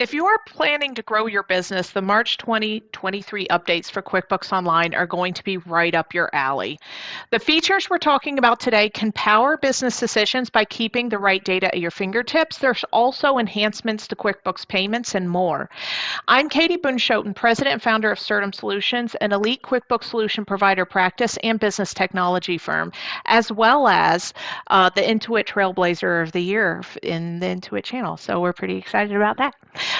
If you are planning to grow your business, the March 2023 updates for QuickBooks Online are going to be right up your alley. The features we're talking about today can power business decisions by keeping the right data at your fingertips. There's also enhancements to QuickBooks Payments and more. I'm kbunschoten, president and founder of Certum Solutions, an elite QuickBooks solution provider practice and business technology firm, as well as the Intuit Trailblazer of the Year in the Intuit channel. So we're pretty excited about that.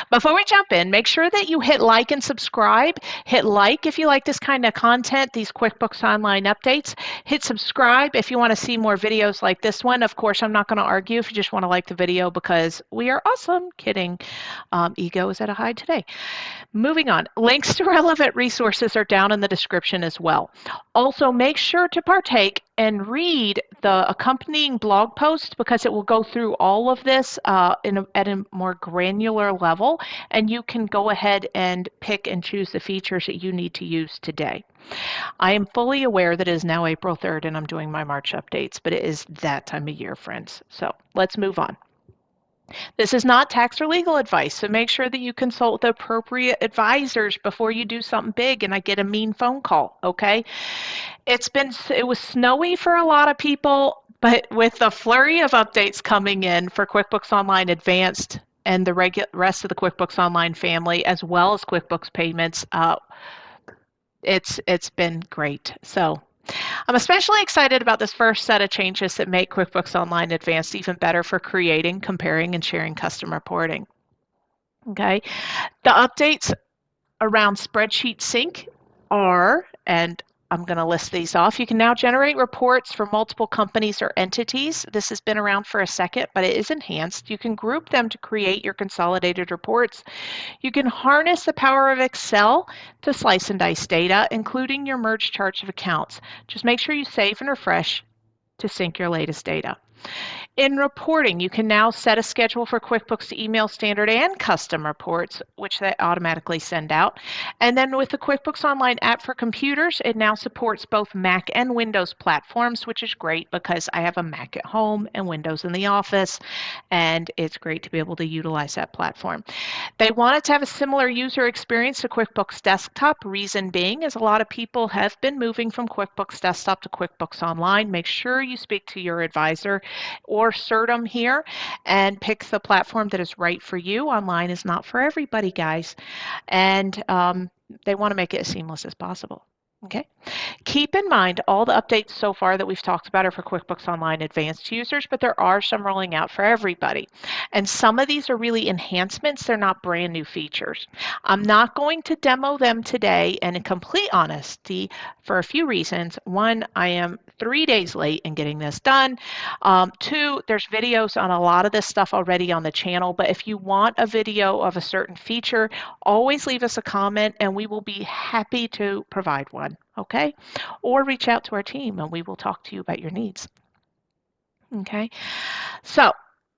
Before we jump in, make sure that you hit like and subscribe. Hit like if you like this kind of content, these QuickBooks Online updates. Hit subscribe if you want to see more videos like this one. Of course, I'm not going to argue if you just want to like the video because we are awesome. Kidding. Ego is at a high today. Moving on, links to relevant resources are down in the description as well. Also, make sure to partake and read the accompanying blog post because it will go through all of this at a more granular level, and you can go ahead and pick and choose the features that you need to use today. I am fully aware that it is now April 3rd and I'm doing my March updates, but it is that time of year, friends. So let's move on. This is not tax or legal advice, so make sure that you consult the appropriate advisors before you do something big and I get a mean phone call, okay? It was snowy for a lot of people, but with the flurry of updates coming in for QuickBooks Online Advanced and the rest of the QuickBooks Online family, as well as QuickBooks Payments, it's been great. So I'm especially excited about this first set of changes that make QuickBooks Online Advanced even better for creating, comparing, and sharing custom reporting. Okay, the updates around spreadsheet sync are, and I'm going to list these off. You can now generate reports for multiple companies or entities. This has been around for a second, but it is enhanced. You can group them to create your consolidated reports. You can harness the power of Excel to slice and dice data, including your merged charts of accounts. Just make sure you save and refresh to sync your latest data. In reporting, you can now set a schedule for QuickBooks to email standard and custom reports, which they automatically send out. And then with the QuickBooks Online app for computers, it now supports both Mac and Windows platforms, which is great because I have a Mac at home and Windows in the office, and it's great to be able to utilize that platform. They wanted to have a similar user experience to QuickBooks Desktop. Reason being is a lot of people have been moving from QuickBooks Desktop to QuickBooks Online. Make sure you speak to your advisor or Certum here and pick the platform that is right for you. Online is not for everybody, guys, and they want to make it as seamless as possible. Okay. Keep in mind all the updates so far that we've talked about are for QuickBooks Online Advanced users, but there are some rolling out for everybody. And some of these are really enhancements. They're not brand new features. I'm not going to demo them today, and in complete honesty, for a few reasons. One, I am 3 days late in getting this done. Two, there's videos on a lot of this stuff already on the channel, but if you want a video of a certain feature, always leave us a comment and we will be happy to provide one. Okay, or reach out to our team and we will talk to you about your needs. Okay, so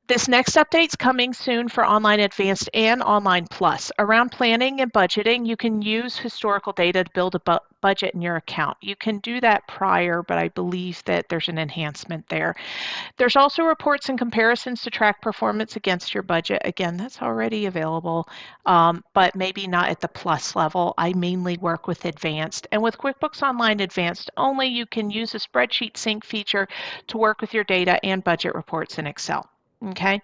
this next update's coming soon for Online Advanced and Online Plus. Around planning and budgeting, you can use historical data to build a budget in your account. You can do that prior, but I believe that there's an enhancement there. There's also reports and comparisons to track performance against your budget. Again, that's already available, but maybe not at the Plus level. I mainly work with Advanced. And with QuickBooks Online Advanced only, you can use a spreadsheet sync feature to work with your data and budget reports in Excel. Okay.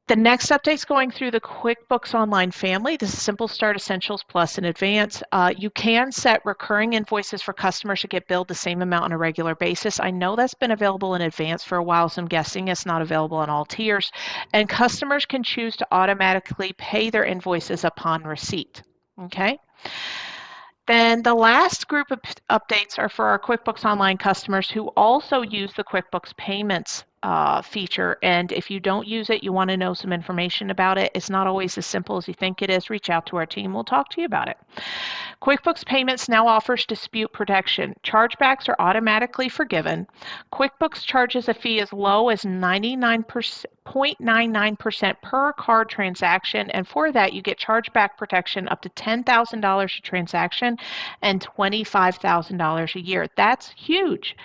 The next update's going through the QuickBooks Online family. This is Simple Start, Essentials, Plus, and Advanced. You can set recurring invoices for customers to get billed the same amount on a regular basis. I know that's been available in Advance for a while, so I'm guessing it's not available on all tiers. And customers can choose to automatically pay their invoices upon receipt. Okay. Then the last group of updates are for our QuickBooks Online customers who also use the QuickBooks Payments feature. And if you don't use it, you want to know some information about it, it's not always as simple as you think it is. Reach out to our team. We'll talk to you about it. QuickBooks Payments now offers dispute protection. Chargebacks are automatically forgiven. QuickBooks charges a fee as low as 0.99% per card transaction, and for that you get chargeback protection up to $10,000 a transaction and $25,000 a year. That's huge.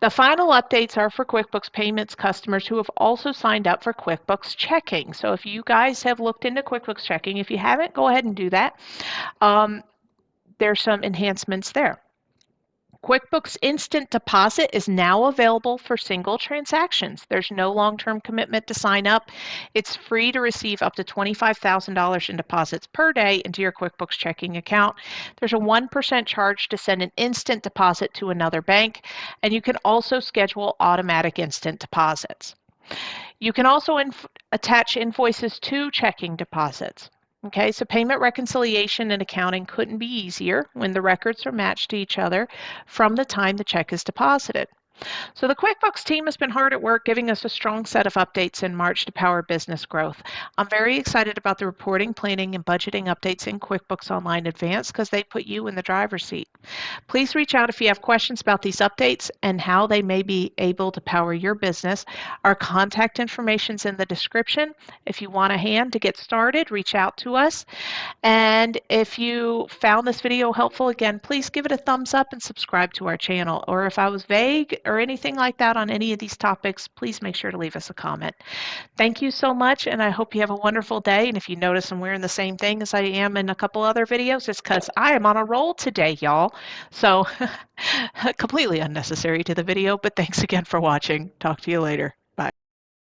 The final updates are for QuickBooks Payments includes customers who have also signed up for QuickBooks Checking. So if you guys have looked into QuickBooks Checking, if you haven't, go ahead and do that. There's some enhancements there. QuickBooks Instant Deposit is now available for single transactions. There's no long-term commitment to sign up. It's free to receive up to $25,000 in deposits per day into your QuickBooks checking account. There's a 1% charge to send an instant deposit to another bank, and you can also schedule automatic instant deposits. You can also attach invoices to checking deposits. Okay, so payment reconciliation and accounting couldn't be easier when the records are matched to each other from the time the check is deposited. So the QuickBooks team has been hard at work giving us a strong set of updates in March to power business growth. I'm very excited about the reporting, planning, and budgeting updates in QuickBooks Online Advanced because they put you in the driver's seat. Please reach out if you have questions about these updates and how they may be able to power your business. Our contact information is in the description. If you want a hand to get started, reach out to us. And if you found this video helpful, again, please give it a thumbs up and subscribe to our channel. Or if I was vague or anything like that on any of these topics, please make sure to leave us a comment. Thank you so much, and I hope you have a wonderful day. And if you notice I'm wearing the same thing as I am in a couple other videos, it's because I am on a roll today, y'all. So completely unnecessary to the video, but thanks again for watching. Talk to you later.